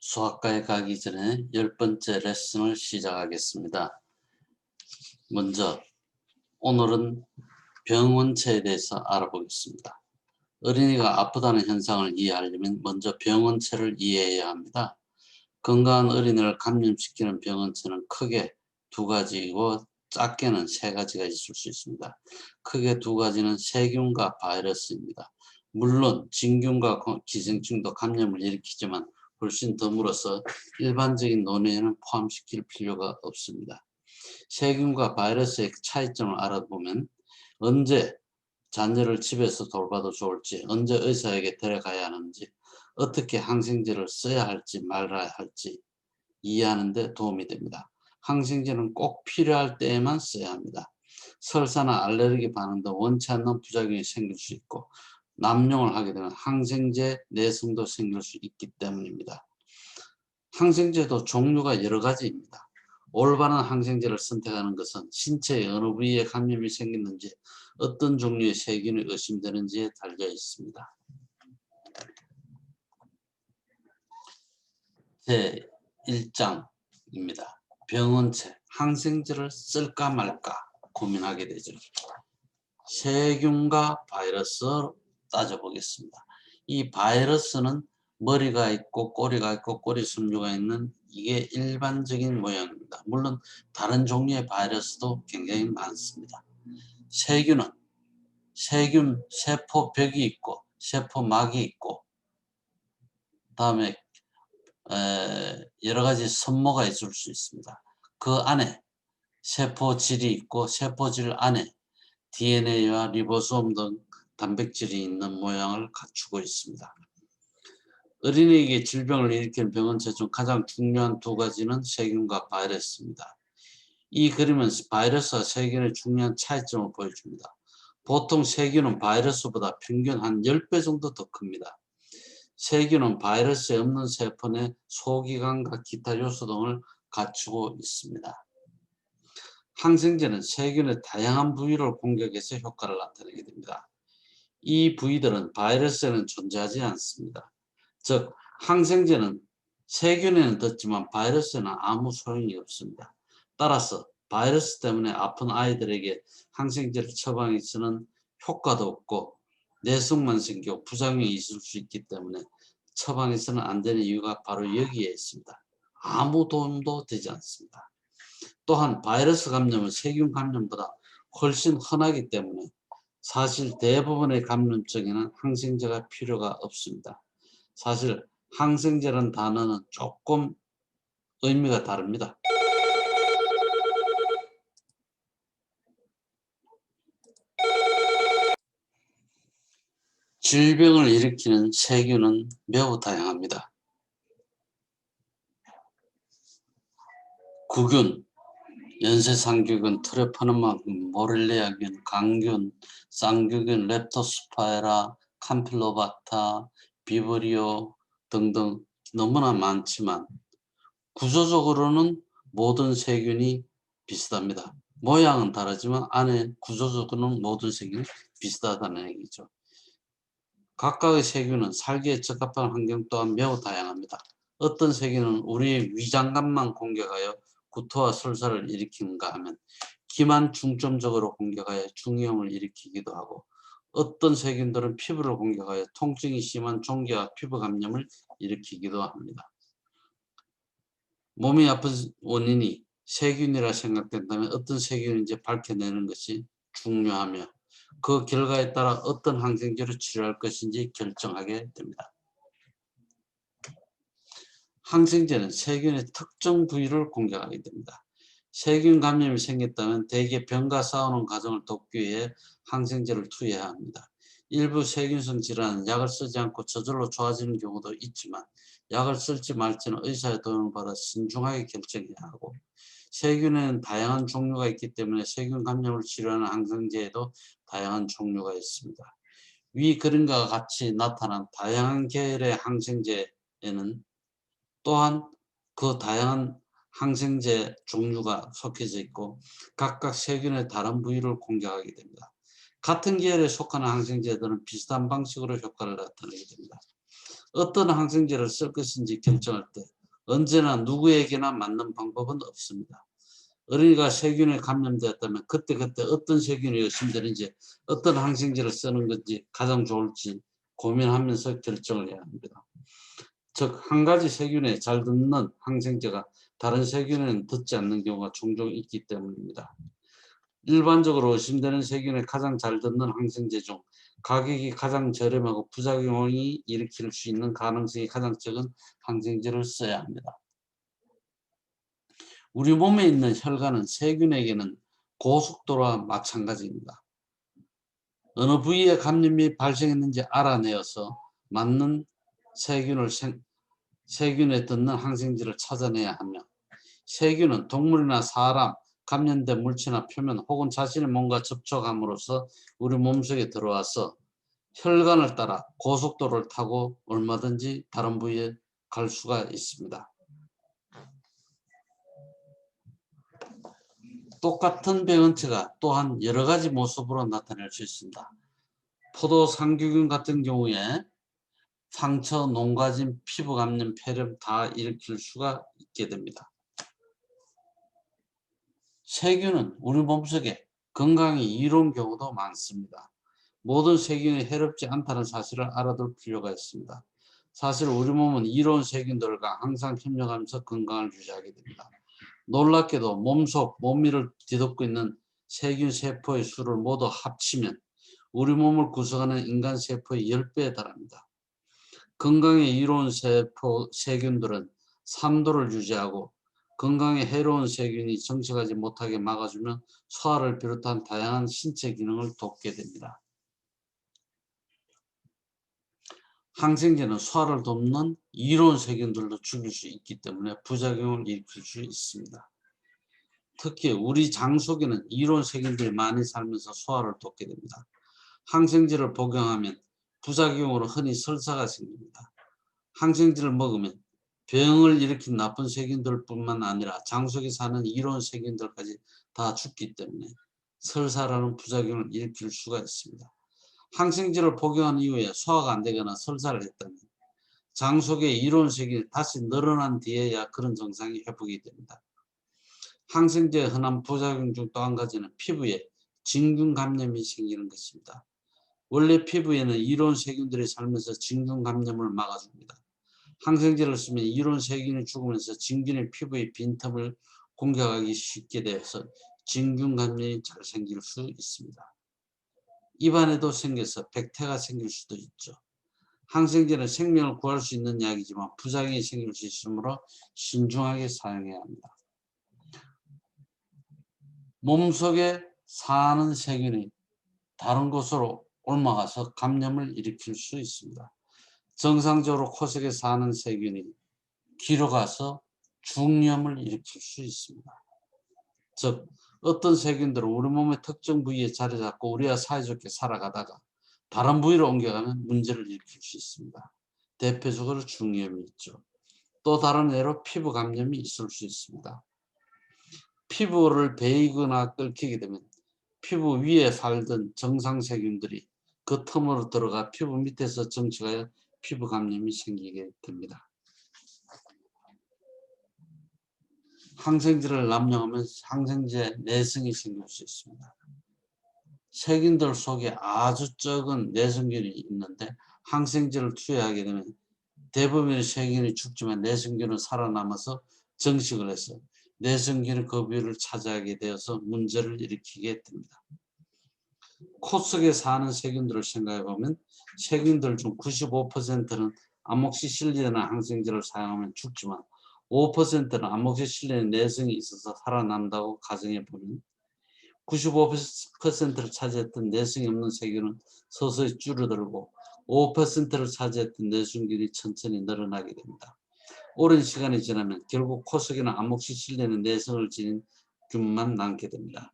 수학과에 가기 전에 10번째 레슨을 시작하겠습니다. 먼저 오늘은 병원체에 대해서 알아보겠습니다. 어린이가 아프다는 현상을 이해하려면 먼저 병원체를 이해해야 합니다. 건강한 어린이를 감염시키는 병원체는 크게 두 가지이고 작게는 세 가지가 있을 수 있습니다. 크게 두 가지는 세균과 바이러스입니다. 물론 진균과 기생충도 감염을 일으키지만 훨씬 드물어서 일반적인 논의에는 포함시킬 필요가 없습니다. 세균과 바이러스의 차이점을 알아보면 언제 자녀를 집에서 돌봐도 좋을지, 언제 의사에게 데려가야 하는지, 어떻게 항생제를 써야 할지 말아야 할지 이해하는 데 도움이 됩니다. 항생제는 꼭 필요할 때에만 써야 합니다. 설사나 알레르기 반응도 원치 않는 부작용이 생길 수 있고 남용을 하게 되면 항생제 내성도 생길 수 있기 때문입니다. 항생제도 종류가 여러 가지입니다. 올바른 항생제를 선택하는 것은 신체의 어느 부위에 감염이 생겼는지 어떤 종류의 세균이 의심되는지에 달려 있습니다. 제1장입니다. 병원체, 항생제를 쓸까 말까 고민하게 되죠. 세균과 바이러스로 따져보겠습니다. 이 바이러스는 머리가 있고 꼬리가 있고 꼬리 숨류가 있는 이게 일반적인 모양입니다. 물론 다른 종류의 바이러스도 굉장히 많습니다. 세균은 세균 세포벽이 있고 세포막이 있고 다음에 여러 가지 섬모가 있을 수 있습니다. 그 안에 세포질이 있고 세포질 안에 DNA와 리보솜 등 단백질이 있는 모양을 갖추고 있습니다. 어린이에게 질병을 일으키는 병원체 중 가장 중요한 두 가지는 세균과 바이러스입니다. 이 그림은 바이러스와 세균의 중요한 차이점을 보여줍니다. 보통 세균은 바이러스보다 평균 한 10배 정도 더 큽니다. 세균은 바이러스에 없는 세포 내 소기관과 기타 요소 등을 갖추고 있습니다. 항생제는 세균의 다양한 부위를 공격해서 효과를 나타내게 됩니다. 이 부위들은 바이러스에는 존재하지 않습니다. 즉 항생제는 세균에는 떴지만 바이러스에는 아무 소용이 없습니다. 따라서 바이러스 때문에 아픈 아이들에게 항생제를 처방해서는 효과도 없고 내성만 생기고 부작용이 있을 수 있기 때문에 처방해서는 안 되는 이유가 바로 여기에 있습니다. 아무 도움도 되지 않습니다. 또한 바이러스 감염은 세균 감염보다 훨씬 흔하기 때문에 사실 대부분의 감염증에는 항생제가 필요가 없습니다. 사실 항생제라는 단어는 조금 의미가 다릅니다. 질병을 일으키는 세균은 매우 다양합니다. 구균, 연쇄상균, 트레포너마균, 모렐리아균, 강균, 쌍균, 렙토스파이라, 캄필로바타, 비브리오 등등 너무나 많지만 구조적으로는 모든 세균이 비슷합니다. 모양은 다르지만 안에 구조적으로는 모든 세균이 비슷하다는 얘기죠. 각각의 세균은 살기에 적합한 환경 또한 매우 다양합니다. 어떤 세균은 우리의 위장관만 공격하여 구토와 설사를 일으키는가 하면 기만 중점적으로 공격하여 중이염을 일으키기도 하고 어떤 세균들은 피부를 공격하여 통증이 심한 종기와 피부 감염을 일으키기도 합니다. 몸이 아픈 원인이 세균이라 생각된다면 어떤 세균인지 밝혀내는 것이 중요하며 그 결과에 따라 어떤 항생제로 치료할 것인지 결정하게 됩니다. 항생제는 세균의 특정 부위를 공격하게 됩니다. 세균 감염이 생겼다면 대개 병과 싸우는 과정을 돕기 위해 항생제를 투여해야 합니다. 일부 세균성 질환은 약을 쓰지 않고 저절로 좋아지는 경우도 있지만 약을 쓸지 말지는 의사의 도움을 받아 신중하게 결정해야 하고 세균에는 다양한 종류가 있기 때문에 세균 감염을 치료하는 항생제에도 다양한 종류가 있습니다. 위 그림과 같이 나타난 다양한 계열의 항생제에는 또한 그 다양한 항생제 종류가 속해져 있고 각각 세균의 다른 부위를 공격하게 됩니다. 같은 계열에 속하는 항생제들은 비슷한 방식으로 효과를 나타내게 됩니다. 어떤 항생제를 쓸 것인지 결정할 때 언제나 누구에게나 맞는 방법은 없습니다. 어린이가 세균에 감염되었다면 그때그때 어떤 세균이 의심되는지 어떤 항생제를 쓰는 건지 가장 좋을지 고민하면서 결정을 해야 합니다. 즉, 한 가지 세균에 잘 듣는 항생제가 다른 세균에는 듣지 않는 경우가 종종 있기 때문입니다. 일반적으로 의심되는 세균에 가장 잘 듣는 항생제 중 가격이 가장 저렴하고 부작용이 일으킬 수 있는 가능성이 가장 적은 항생제를 써야 합니다. 우리 몸에 있는 혈관은 세균에게는 고속도로와 마찬가지입니다. 어느 부위에 감염이 발생했는지 알아내어서 맞는 세균에 듣는 항생제를 찾아내야 하며, 세균은 동물이나 사람, 감염된 물체나 표면 혹은 자신의 몸과 접촉함으로써 우리 몸속에 들어와서 혈관을 따라 고속도로를 타고 얼마든지 다른 부위에 갈 수가 있습니다. 똑같은 병원체가 또한 여러 가지 모습으로 나타날 수 있습니다. 포도 상규균 같은 경우에 상처, 농가짐, 피부 감염, 폐렴 다 일으킬 수가 있게 됩니다. 세균은 우리 몸속에 건강에 이로운 경우도 많습니다. 모든 세균이 해롭지 않다는 사실을 알아둘 필요가 있습니다. 사실 우리 몸은 이로운 세균들과 항상 협력하면서 건강을 유지하게 됩니다. 놀랍게도 몸속, 몸위를 뒤덮고 있는 세균 세포의 수를 모두 합치면 우리 몸을 구성하는 인간 세포의 10배에 달합니다. 건강에 이로운 세균들은 산도를 유지하고 건강에 해로운 세균이 정착하지 못하게 막아주면 소화를 비롯한 다양한 신체 기능을 돕게 됩니다. 항생제는 소화를 돕는 이로운 세균들도 죽일 수 있기 때문에 부작용을 일으킬 수 있습니다. 특히 우리 장 속에는 이로운 세균들이 많이 살면서 소화를 돕게 됩니다. 항생제를 복용하면 부작용으로 흔히 설사가 생깁니다. 항생제를 먹으면 병을 일으킨 나쁜 세균들뿐만 아니라 장 속에 사는 이로운 세균들까지 다 죽기 때문에 설사라는 부작용을 일으킬 수가 있습니다. 항생제를 복용한 이후에 소화가 안 되거나 설사를 했다면 장 속에 이로운 세균이 다시 늘어난 뒤에야 그런 증상이 회복이 됩니다. 항생제의 흔한 부작용 중 또 한 가지는 피부에 진균 감염이 생기는 것입니다. 원래 피부에는 이로운 세균들이 살면서 진균 감염을 막아줍니다. 항생제를 쓰면 이로운 세균이 죽으면서 진균이 피부의 빈틈을 공격하기 쉽게 되어서 진균 감염이 잘 생길 수 있습니다. 입안에도 생겨서 백태가 생길 수도 있죠. 항생제는 생명을 구할 수 있는 약이지만 부작용이 생길 수 있으므로 신중하게 사용해야 합니다. 몸속에 사는 세균이 다른 곳으로 옮아가서 감염을 일으킬 수 있습니다. 정상적으로 코 속에 사는 세균이 귀로 가서 중염을 일으킬 수 있습니다. 즉, 어떤 세균들은 우리 몸의 특정 부위에 자리 잡고 우리와 사이좋게 살아가다가 다른 부위로 옮겨가면 문제를 일으킬 수 있습니다. 대표적으로 중염이 있죠. 또 다른 예로 피부 감염이 있을 수 있습니다. 피부를 베이거나 끓이게 되면 피부 위에 살던 정상 세균들이 그 틈으로 들어가 피부 밑에서 정착하여 피부 감염이 생기게 됩니다. 항생제를 남용하면 항생제 내성이 생길 수 있습니다. 세균들 속에 아주 적은 내성균이 있는데 항생제를 투여하게 되면 대부분의 세균이 죽지만 내성균은 살아남아서 정식을 해서 내성균이 그 부위를 차지하게 되어서 문제를 일으키게 됩니다. 코 속에 사는 세균들을 생각해 보면 세균들 중 95%는 아목시실린이라는 항생제를 사용하면 죽지만 5%는 아목시실린의 내성이 있어서 살아난다고 가정해 보면 95%를 차지했던 내성이 없는 세균은 서서히 줄어들고 5%를 차지했던 내성균이 천천히 늘어나게 됩니다. 오랜 시간이 지나면 결국 코 속에는 아목시실린의 내성을 지닌 균만 남게 됩니다.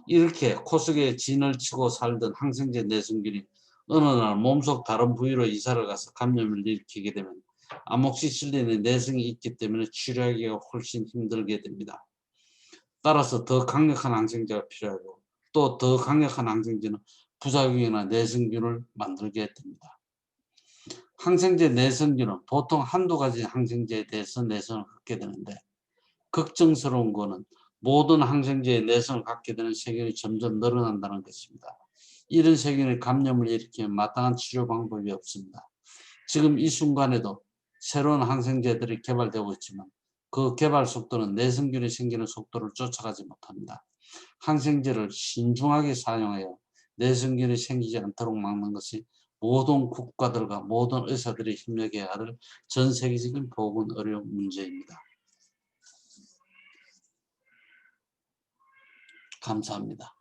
이렇게 코 속에 진을 치고 살던 항생제 내성균이 어느 날 몸속 다른 부위로 이사를 가서 감염을 일으키게 되면 아목시실린의 내성이 있기 때문에 치료하기가 훨씬 힘들게 됩니다. 따라서 더 강력한 항생제가 필요하고 또 더 강력한 항생제는 부작용이나 내성균을 만들게 됩니다. 항생제 내성균은 보통 한두 가지 항생제에 대해서 내성을 갖게 되는데 걱정스러운 거는 모든 항생제에 내성을 갖게 되는 세균이 점점 늘어난다는 것입니다. 이런 세균이 감염을 일으키면 마땅한 치료 방법이 없습니다. 지금 이 순간에도 새로운 항생제들이 개발되고 있지만 그 개발 속도는 내성균이 생기는 속도를 쫓아가지 못합니다. 항생제를 신중하게 사용하여 내성균이 생기지 않도록 막는 것이 모든 국가들과 모든 의사들이 협력해야 할 전 세계적인 보건 의료 문제입니다. 감사합니다.